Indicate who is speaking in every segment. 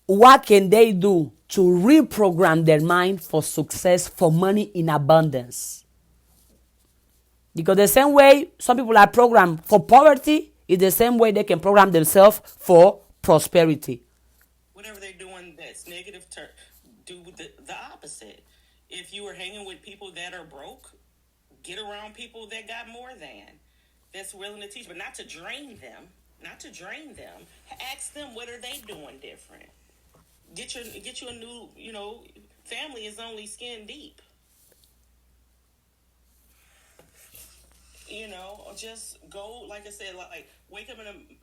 Speaker 1: what can they do to reprogram their mind for success, for money in abundance? Because the same way some people are programmed for poverty is the same way they can program themselves for prosperity.
Speaker 2: Whatever they're doing that's negative, do the opposite. If you are hanging with people that are broke, get around people that got more than, that's willing to teach, but not to drain them. Not to drain them. Ask them, what are they doing different? Get you a new, family is only skin deep. Just go, like I said, like wake up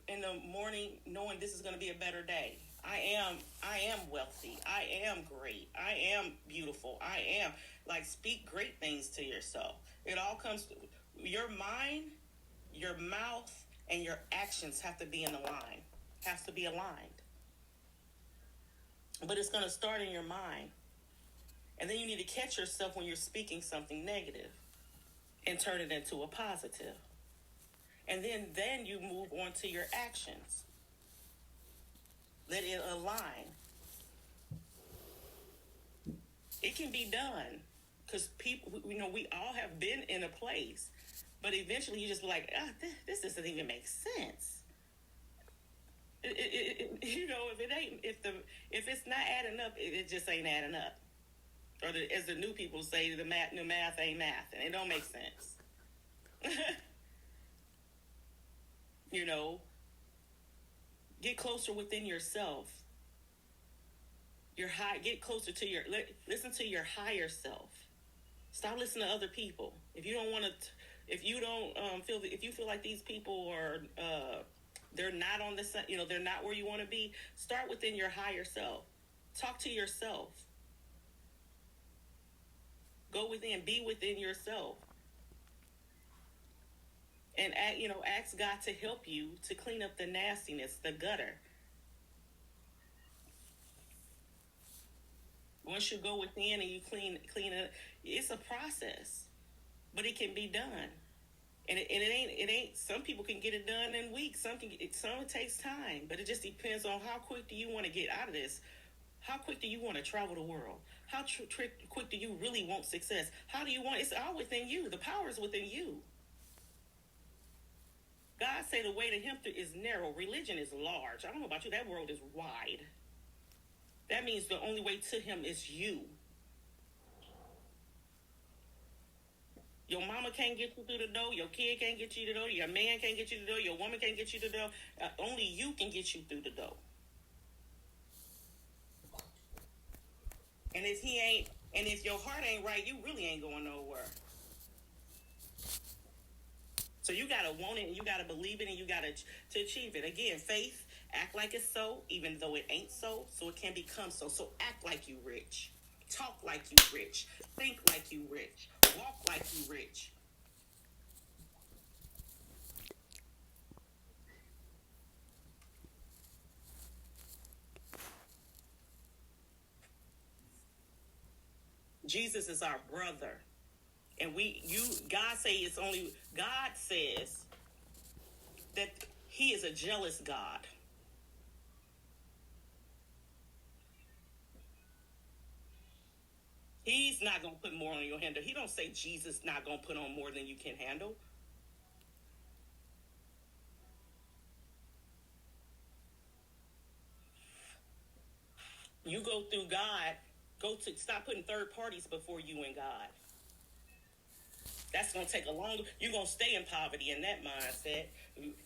Speaker 2: in the morning knowing this is going to be a better day. I am wealthy. I am great. I am beautiful. I am, like, speak great things to yourself. It all comes to your mind, your mouth, and your actions have to be in a line. Has to be aligned. But it's going to start in your mind. And then you need to catch yourself when you're speaking something negative and turn it into a positive. And then you move on to your actions. Let it align. It can be done. Because people, we all have been in a place. But eventually you just be like, this doesn't even make sense. If it's not adding up, it just ain't adding up. Or as the new people say, the math ain't math, and it don't make sense. Get closer within yourself. Get closer to listen to your higher self. Stop listening to other people. If you don't want to, if you feel like these people are, they're not on the, they're not where you want to be, start within your higher self. Talk to yourself. Go within, be within yourself. And, ask God to help you to clean up the nastiness, the gutter. Once you go within and you clean it, it's a process, but it can be done. And it ain't. Some people can get it done in weeks. Some it takes time, but it just depends on how quick do you want to get out of this. How quick do you want to travel the world? How quick do you really want success? How do you want? It's all within you. The power is within you. God say the way to him is narrow. Religion is large. I don't know about you. That world is wide. That means the only way to him is you. Your mama can't get you through the door. Your kid can't get you through the door. Your man can't get you through the door. Your woman can't get you through the door. Only you can get you through the door. And if your heart ain't right, you really ain't going nowhere. So you gotta want it, and you gotta believe it, and you gotta to achieve it. Again, faith, act like it's so, even though it ain't so it can become so. So act like you rich. Talk like you rich. Think like you rich. Walk like you rich. Jesus is our brother. And God says that he is a jealous God. He's not going to put more on your handle. He don't say Jesus not going to put on more than you can handle. You go through God, stop putting third parties before you and God. That's going to take you're going to stay in poverty in that mindset.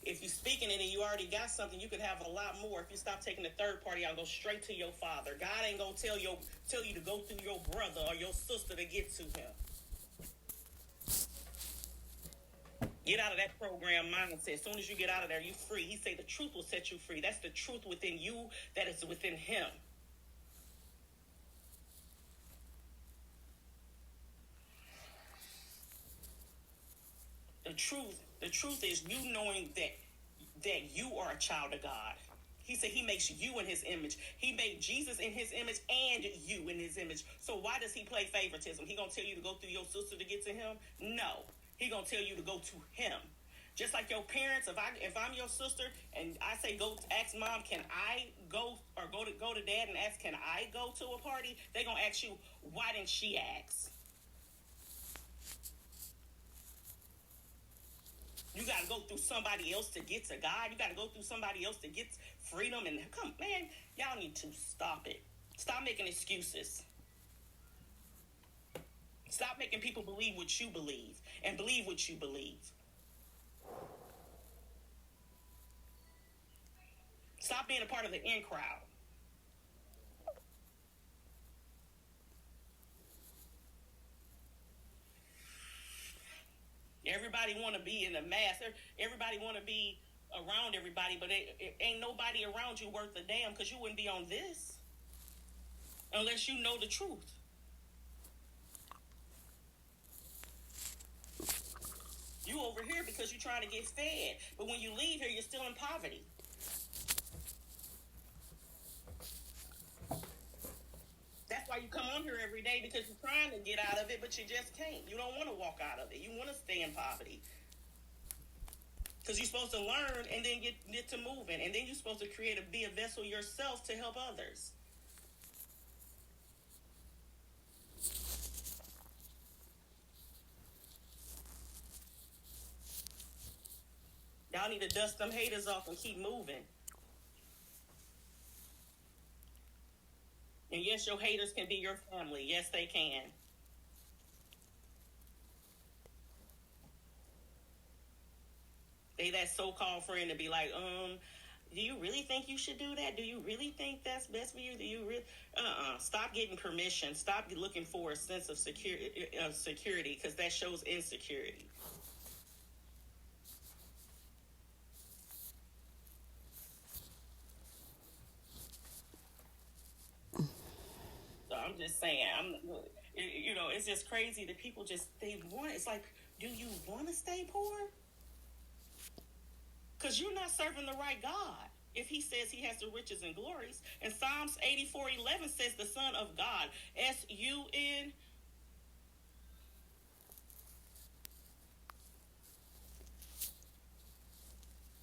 Speaker 2: If you're speaking it and you already got something, you could have a lot more. If you stop taking the third party out, go straight to your Father. God ain't going to tell you to go through your brother or your sister to get to him. Get out of that program mindset. As soon as you get out of there, you're free. He say the truth will set you free. That's the truth within you that is within him. The truth is you knowing that you are a child of God. He said he makes you in his image. He made Jesus in his image and you in his image. So why does he play favoritism? He gonna tell you to go through your sister to get to him? No. He gonna tell you to go to him. Just like your parents, if I'm your sister and I say go ask mom, can I go to dad and ask, can I go to a party? They're going to ask you, why didn't she ask? You got to go through somebody else to get to God. You got to go through somebody else to get freedom. And come, man, y'all need to stop it. Stop making excuses. Stop making people believe what you believe and believe what you believe. Stop being a part of the in crowd. Everybody want to be in the mass. Everybody want to be around everybody, but ain't nobody around you worth a damn, because you wouldn't be on this unless you know the truth. You over here because you're trying to get fed, but when you leave here, you're still in poverty. That's why you come on here every day, because you're trying to get out of it, but you just can't. You don't want to walk out of it. You want to stay in poverty. Because you're supposed to learn and then get to moving. And then you're supposed to be a vessel yourself to help others. Y'all need to dust them haters off and keep moving. And yes, your haters can be your family. Yes, they can. They that so-called friend to be like, do you really think you should do that? Do you really think that's best for you? Do you really? Stop getting permission. Stop looking for a sense of security, because that shows insecurity. So I'm just saying, it's just crazy that people it's like, do you want to stay poor? Because you're not serving the right God. If he says he has the riches and glories. And Psalms 84:11 says the Son of God. S-U-N.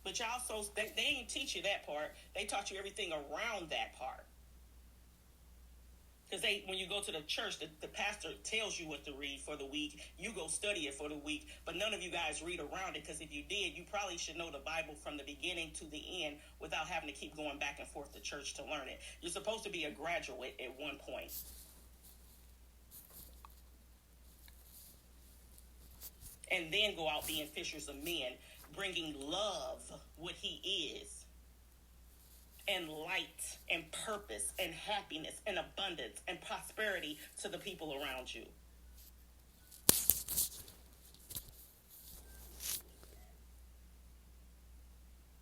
Speaker 2: But y'all, they didn't teach you that part. They taught you everything around that part. Because when you go to the church, the pastor tells you what to read for the week. You go study it for the week. But none of you guys read around it, because if you did, you probably should know the Bible from the beginning to the end without having to keep going back and forth to church to learn it. You're supposed to be a graduate at one point. And then go out being fishers of men, bringing love, what he is, and light and purpose and happiness and abundance and prosperity to the people around you.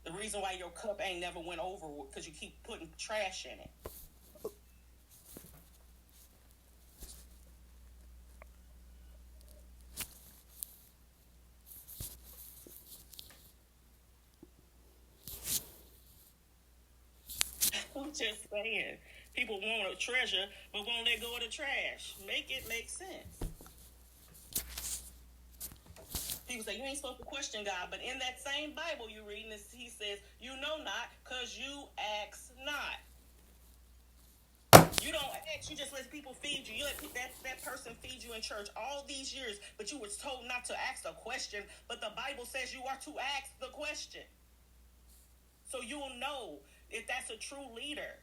Speaker 2: The reason why your cup ain't never went over, because you keep putting trash in it. I'm just saying. People want a treasure, but won't let go of the trash. Make it make sense. People say, you ain't supposed to question God, but in that same Bible you're reading, he says, you know not, because you ask not. You don't ask, you just let people feed you. You let that person feed you in church all these years, but you were told not to ask a question, but the Bible says you are to ask the question. So you'll know if that's a true leader.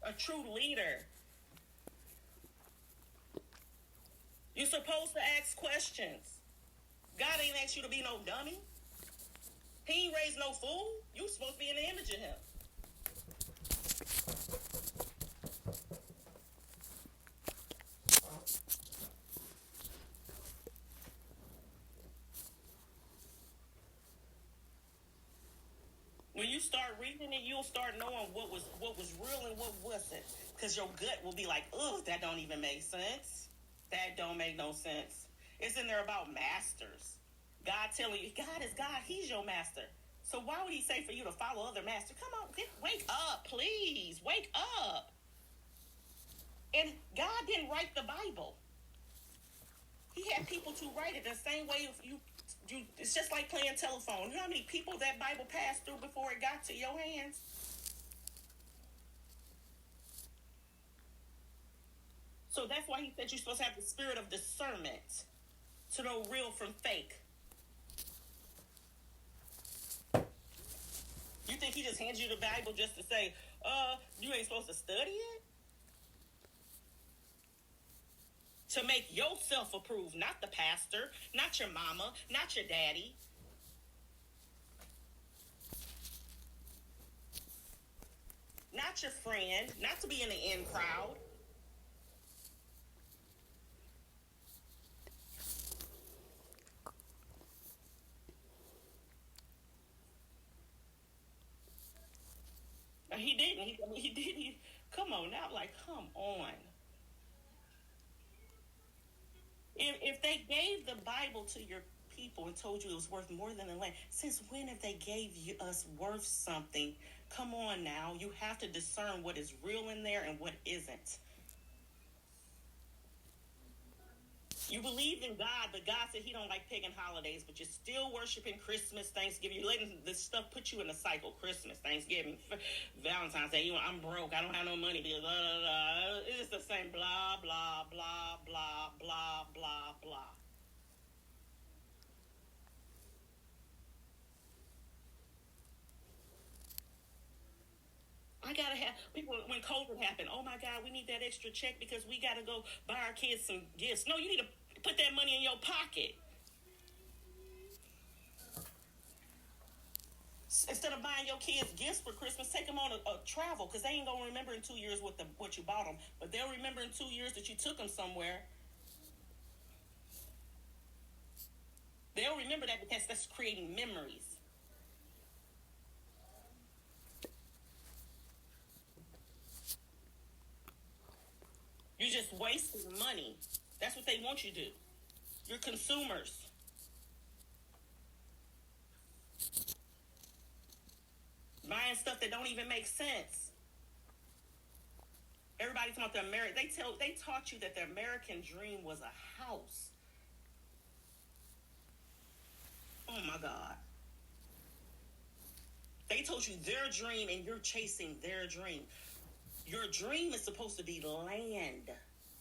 Speaker 2: A true leader. You're supposed to ask questions. God ain't asked you to be no dummy. He ain't raised no fool. You supposed to be in the image of him. When you start reading it, you'll start knowing what was real and what wasn't. Because your gut will be like, ugh, that don't even make sense. That don't make no sense. Isn't there about masters? God telling you, God is God. He's your master. So why would he say for you to follow other masters? Come on, wake up, please. Wake up. And God didn't write the Bible. He had people to write it the same way if you It's just like playing telephone. You know how many people that Bible passed through before it got to your hands? So that's why he said you're supposed to have the spirit of discernment to know real from fake. You think he just hands you the Bible just to say, you ain't supposed to study it? To make yourself approved, not the pastor, not your mama, not your daddy. Not your friend, not to be in the in crowd. He didn't. He did. Come on now, like, come on. If they gave the Bible to your people and told you it was worth more than the land, since when have they gave us worth something? Come on now. You have to discern what is real in there and what isn't. You believe in God, but God said he don't like pagan holidays, but you're still worshiping Christmas, Thanksgiving. You're letting this stuff put you in a cycle. Christmas, Thanksgiving, Valentine's Day. I'm broke. I don't have no money. Blah, blah, blah. It's the same blah, blah, blah, blah, blah, blah, blah. I gotta have people when COVID happened. Oh my God, we need that extra check because we gotta go buy our kids some gifts. No, you need to put that money in your pocket. Instead of buying your kids gifts for Christmas, take them on a travel because they ain't gonna remember in 2 years what you bought them, but they'll remember in 2 years that you took them somewhere. They'll remember that because that's creating memories. You're just wasting money. That's what they want you to do. You're consumers. Buying stuff that don't even make sense. Everybody talking about they taught you that the American dream was a house. Oh my God. They told you their dream and you're chasing their dream. Your dream is supposed to be land.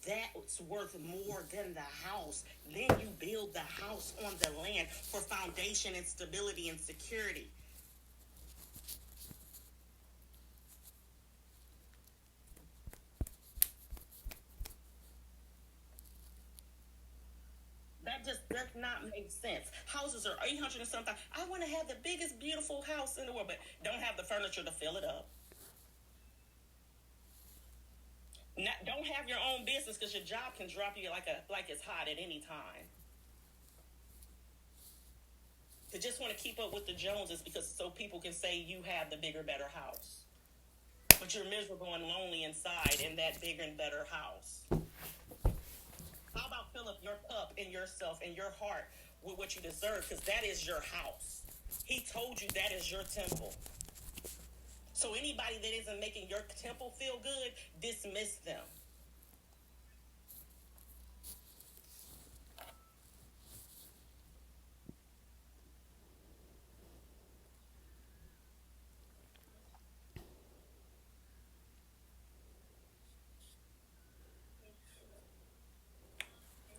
Speaker 2: That's worth more than the house. Then you build the house on the land for foundation and stability and security. That just does not make sense. Houses are 800 and something. I want to have the biggest, beautiful house in the world, but don't have the furniture to fill it up. Don't have your own business because your job can drop you like it's hot at any time. To just want to keep up with the Joneses because so people can say you have the bigger, better house. But you're miserable and lonely inside in that bigger and better house. How about fill up your cup and yourself and your heart with what you deserve because that is your house. He told you that is your temple. So anybody that isn't making your temple feel good, dismiss them.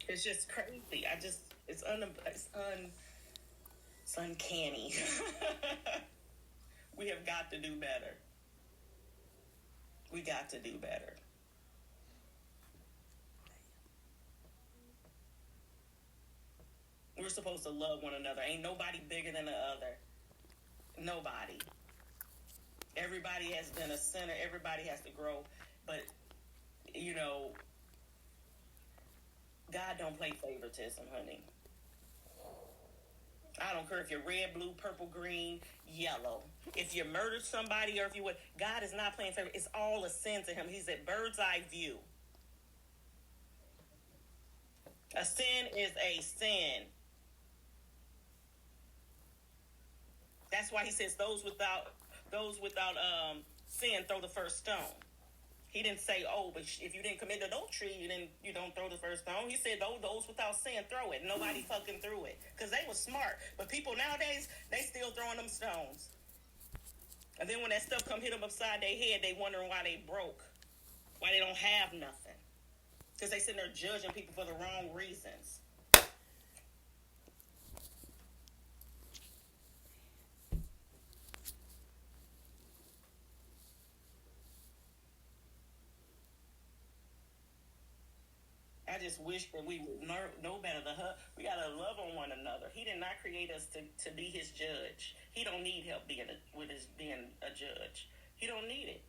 Speaker 2: It's just crazy. It's uncanny. We have got to do better. We got to do better. We're supposed to love one another. Ain't nobody bigger than the other. Nobody. Everybody has been a sinner. Everybody has to grow. But, God don't play favoritism, honey. I don't care if you're red, blue, purple, green, yellow. If you murdered somebody or if you would, God is not playing favoritism. It's all a sin to him. He's at bird's eye view. A sin is a sin. That's why he says those without sin throw the first stone. He didn't say, oh, but if you didn't commit adultery, you don't throw the first stone. He said, those without sin, throw it. Nobody fucking threw it because they were smart. But people nowadays, they still throwing them stones. And then when that stuff come hit them upside their head, they wondering why they broke, why they don't have nothing. Because they sitting there judging people for the wrong reasons. I just wish that we would know better. We gotta love on one another. He did not create us to be his judge. He don't need help being a judge. He don't need it.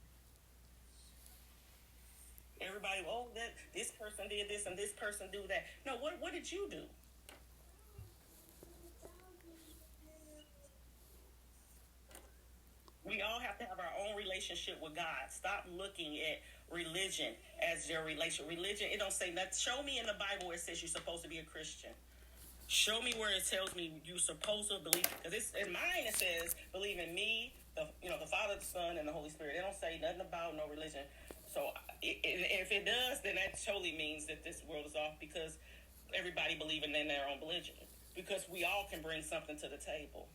Speaker 2: Everybody, that this person did this and this person do that. No, what did you do? We all have to have our own relationship with God. Stop looking at religion as your relation. Religion, it don't say that. Show me in the Bible where it says you're supposed to be a Christian. Show me where it tells me you're supposed to believe. Because in mine it says believe in me, the Father, the Son, and the Holy Spirit. It don't say nothing about no religion. So if it does, then that totally means that this world is off because everybody believing in their own religion. Because we all can bring something to the table.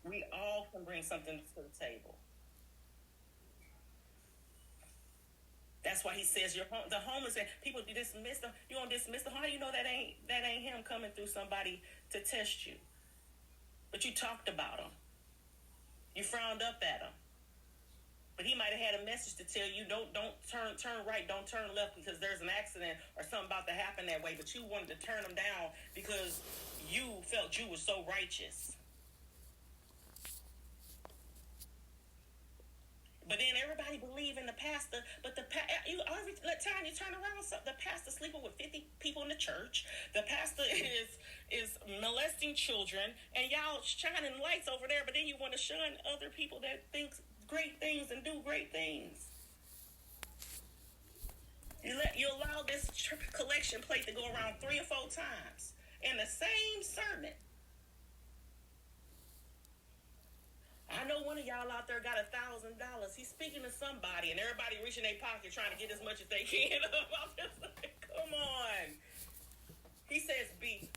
Speaker 2: We all can bring something to the table. That's why he says the homeless and people dismiss them. You don't dismiss them. How do you know that ain't him coming through somebody to test you? But you talked about him. You frowned up at him. But he might have had a message to tell you don't turn right, don't turn left because there's an accident or something about to happen that way. But you wanted to turn him down because you felt you were so righteous. But then everybody believe in the pastor, but every time you turn around, the pastor sleeping with 50 people in the church. The pastor is molesting children, and y'all shining lights over there. But then you want to shun other people that think great things and do great things. You allow this collection plate to go around 3 or 4 times in the same sermon. I know one of y'all out there got $1,000. He's speaking to somebody, and everybody reaching their pocket trying to get as much as they can. Come on. He says,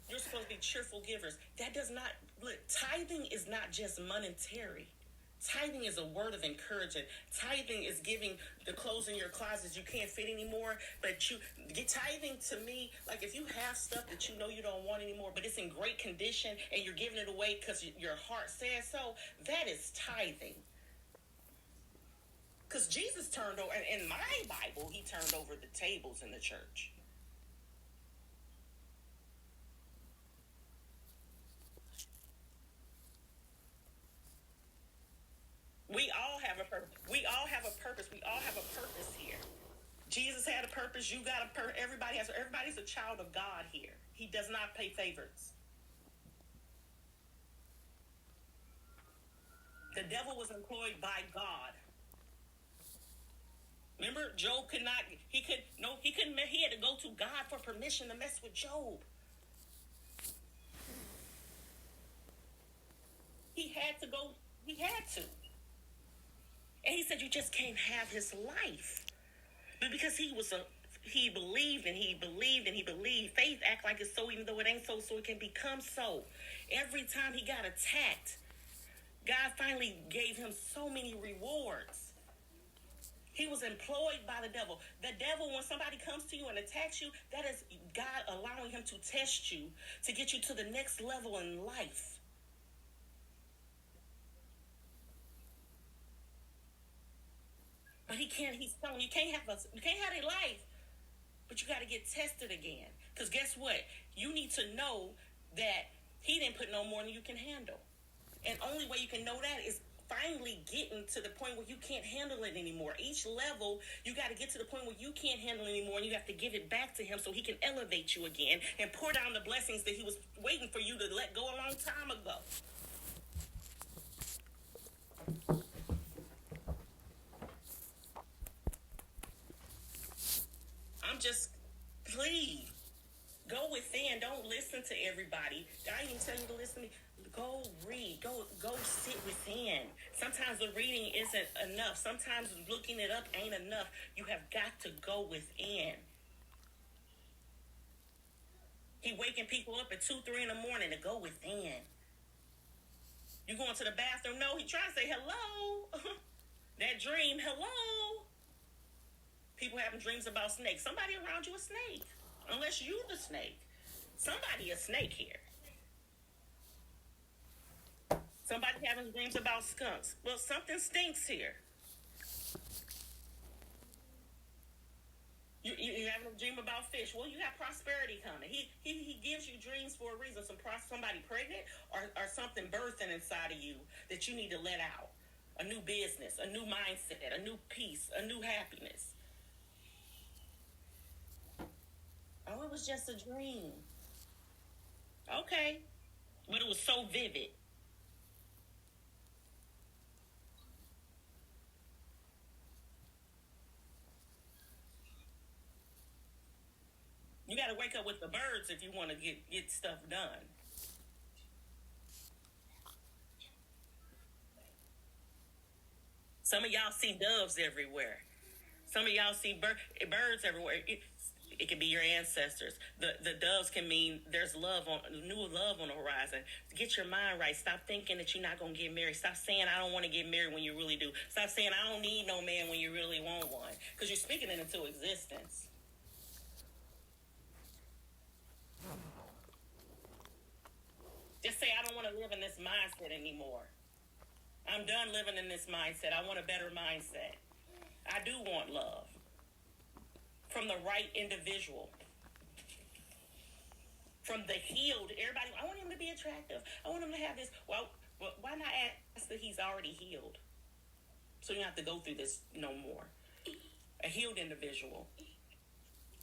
Speaker 2: you're supposed to be cheerful givers. That does not, look, tithing is not just monetary. Tithing is a word of encouragement. Tithing is giving the clothes in your closets you can't fit anymore. But tithing to me, like if you have stuff that you know you don't want anymore, but it's in great condition and you're giving it away because your heart says so, that is tithing. Because Jesus turned over, in my Bible, he turned over the tables in the church. We all have a purpose. We all have a purpose here. Jesus had a purpose. You got a purpose. Everybody's a child of God here. He does not pay favorites. The devil was employed by God. Remember, Job he had to go to God for permission to mess with Job. He had to. And he said, you just can't have his life. But because he believed and he believed and he believed. Faith act like it's so even though it ain't so it can become so. Every time he got attacked, God finally gave him so many rewards. He was employed by the devil. The devil, when somebody comes to you and attacks you, that is God allowing him to test you, to get you to the next level in life. But he's telling you can't have a life, but you got to get tested again. Because guess what? You need to know that he didn't put no more than you can handle. And only way you can know that is finally getting to the point where you can't handle it anymore. Each level, you got to get to the point where you can't handle it anymore, and you have to give it back to him so he can elevate you again and pour down the blessings that he was waiting for you to let go a long time ago. I'm just, please, go within. Don't listen to everybody. I ain't even tell you to listen to me. Go read. Go sit within. Sometimes the reading isn't enough. Sometimes looking it up ain't enough. You have got to go within. He waking people up at 2, 3 in the morning to go within. You going to the bathroom? No, he trying to say hello. That dream, hello. People having dreams about snakes. Somebody around you a snake. Unless you the snake. Somebody a snake here. Somebody having dreams about skunks. Well, something stinks here. You having a dream about fish. Well, you have prosperity coming. He gives you dreams for a reason. Somebody pregnant or something birthing inside of you that you need to let out. A new business, a new mindset, a new peace, a new happiness. Oh, it was just a dream. Okay. But it was so vivid. You got to wake up with the birds if you want to get stuff done. Some of y'all see doves everywhere. Some of y'all see birds everywhere. It can be your ancestors. The doves can mean there's new love on the horizon. Get your mind right. Stop thinking that you're not going to get married. Stop saying I don't want to get married when you really do. Stop saying I don't need no man when you really want one. Because you're speaking it into existence. Just say I don't want to live in this mindset anymore. I'm done living in this mindset. I want a better mindset. I do want love from the right individual, from the healed. Everybody, I want him to be attractive. I want him to have this. Well, why not ask that he's already healed? So you don't have to go through this no more. A healed individual.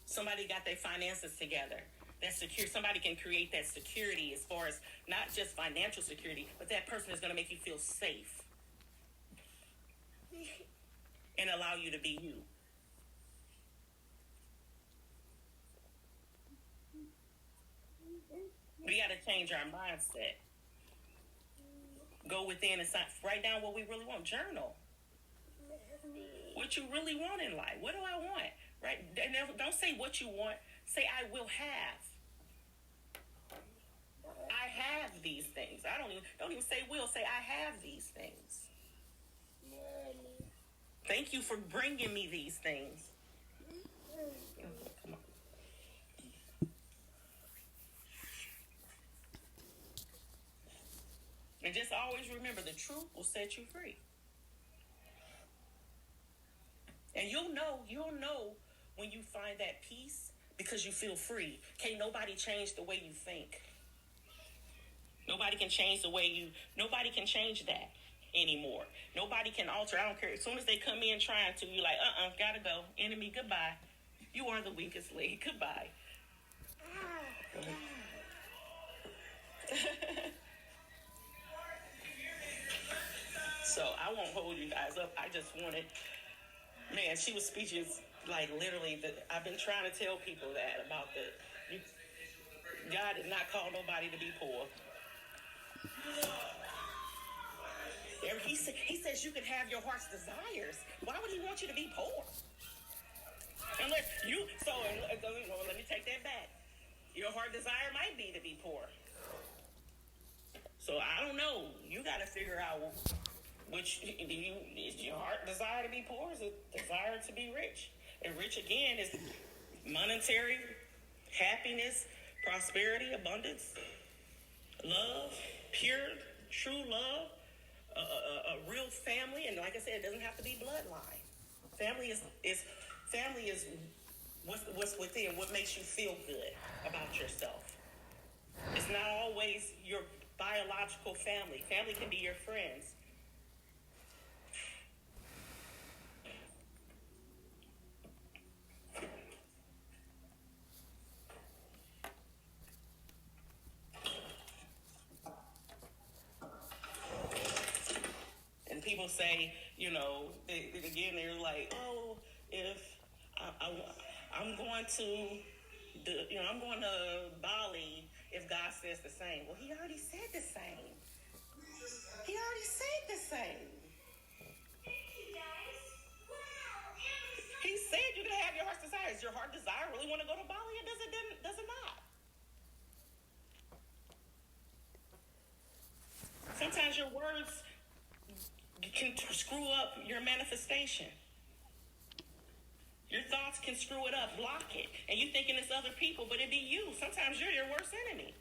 Speaker 2: Somebody got their finances together. That's secure. Somebody can create that security as far as not just financial security, but that person is going to make you feel safe and allow you to be you. We got to change our mindset. Go within and write down what we really want. Journal. What you really want in life. What do I want? Right? Don't say what you want. Say I will have. I have these things. Don't even say will. Say I have these things. Thank you for bringing me these things. Come on. And just always remember, the truth will set you free. And you'll know when you find that peace because you feel free. Can't nobody change the way you think. Nobody can change nobody can change that anymore. Nobody can alter. I don't care. As soon as they come in trying to, you're like, gotta go. Enemy, goodbye. You are the weakest link. Goodbye. So I won't hold you guys up. I just wanted, man, she was speeches, like literally, I've been trying to tell people that about God did not call nobody to be poor. He says you can have your heart's desires. Why would he want you to be poor? Unless you, let me take that back. Your heart desire might be to be poor. So I don't know. You got to figure out is your heart desire to be poor? Is it desire to be rich? And rich again is monetary, happiness, prosperity, abundance, love, pure, true love, a real family. And like I said, it doesn't have to be bloodline. Family is what's within, what makes you feel good about yourself. It's not always your biological family. Family can be your friends. And people say, again, they're like, oh, if I'm going to I'm going to Bali if God says the same. Well, he already said the same. He already said the same. He said you can have your heart's desire. Does your heart desire really want to go to Bali, or does it not? Sometimes your words can screw up your manifestation. Your thoughts can screw it up, block it. And you thinking it's other people, but it be you. Sometimes you're your worst enemy.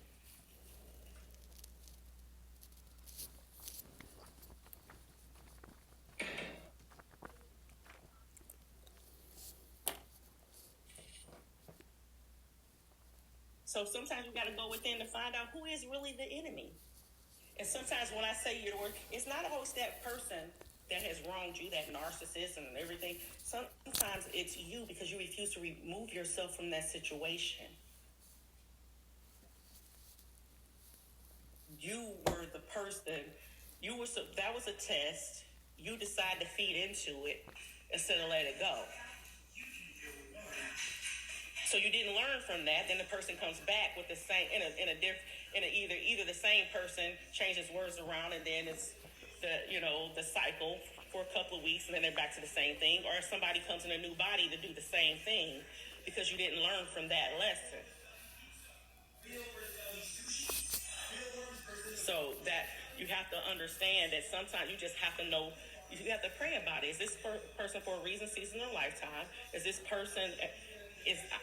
Speaker 2: So sometimes you got to go within to find out who is really the enemy. And sometimes when I say your word, it's not always that person that has wronged you, that narcissist and everything. Sometimes it's you because you refuse to remove yourself from that situation. You were the person, that was a test. You decided to feed into it instead of let it go. So you didn't learn from that. Then the person comes back with the same either the same person changes words around, and then it's the cycle for a couple of weeks, and then they're back to the same thing. Or somebody comes in a new body to do the same thing because you didn't learn from that lesson. So that you have to understand that sometimes you just have to know. You have to pray about it. Is this person for a reason, season, or lifetime? Is this person?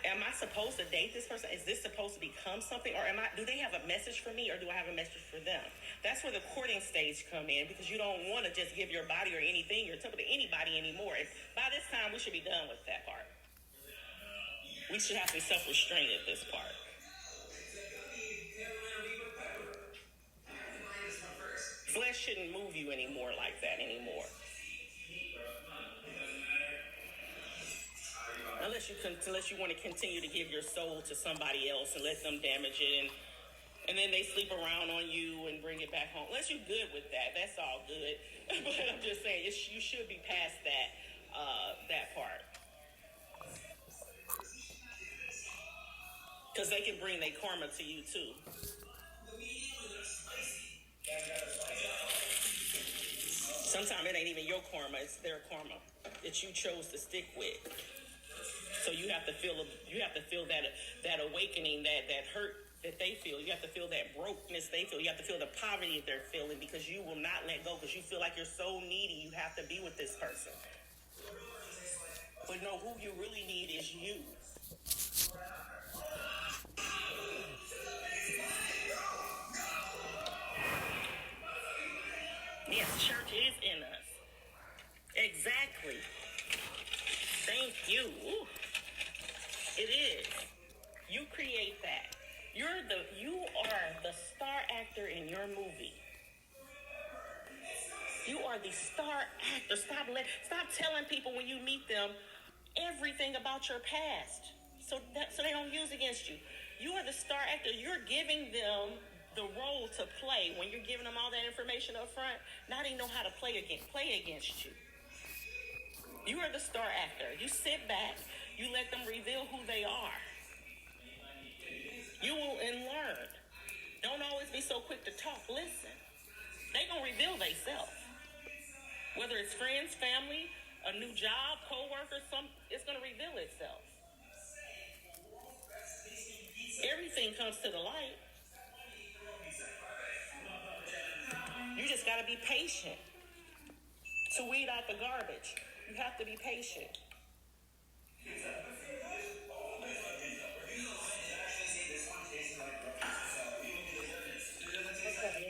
Speaker 2: Am I supposed to date this person? Is this supposed to become something? Or do they have a message for me, or do I have a message for them? That's where the courting stage come in, because you don't want to just give your body or anything, your temple to anybody anymore. And by this time, we should be done with that part. We should have some self-restraint at this part. Flesh shouldn't move you anymore like that anymore. Unless you want to continue to give your soul to somebody else and let them damage it, and then they sleep around on you and bring it back home. Unless you're good with that, that's all good. But I'm just saying, you should be past that part, because they can bring their karma to you too. Sometimes it ain't even your karma; it's their karma that you chose to stick with. So you have to feel that awakening, that hurt that they feel. You have to feel that brokenness they feel. You have to feel the poverty they're feeling, because you will not let go, because you feel like you're so needy. You have to be with this person. But no, who you really need is you. Yes, church is in us. Exactly. Thank you. Ooh. It is. You create that. You are the star actor in your movie. You are the star actor. Stop telling people when you meet them everything about your past, so they don't use against you. You are the star actor. You're giving them the role to play. When you're giving them all that information up front, now they know how to play against you. You are the star actor. You sit back. You let them reveal who they are. You will learn. Don't always be so quick to talk. Listen. They gonna reveal themselves. Whether it's friends, family, a new job, co-worker, it's gonna reveal itself. Everything comes to the light. You just gotta be patient to weed out the garbage. You have to be patient.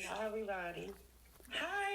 Speaker 2: Hi, everybody. Hi.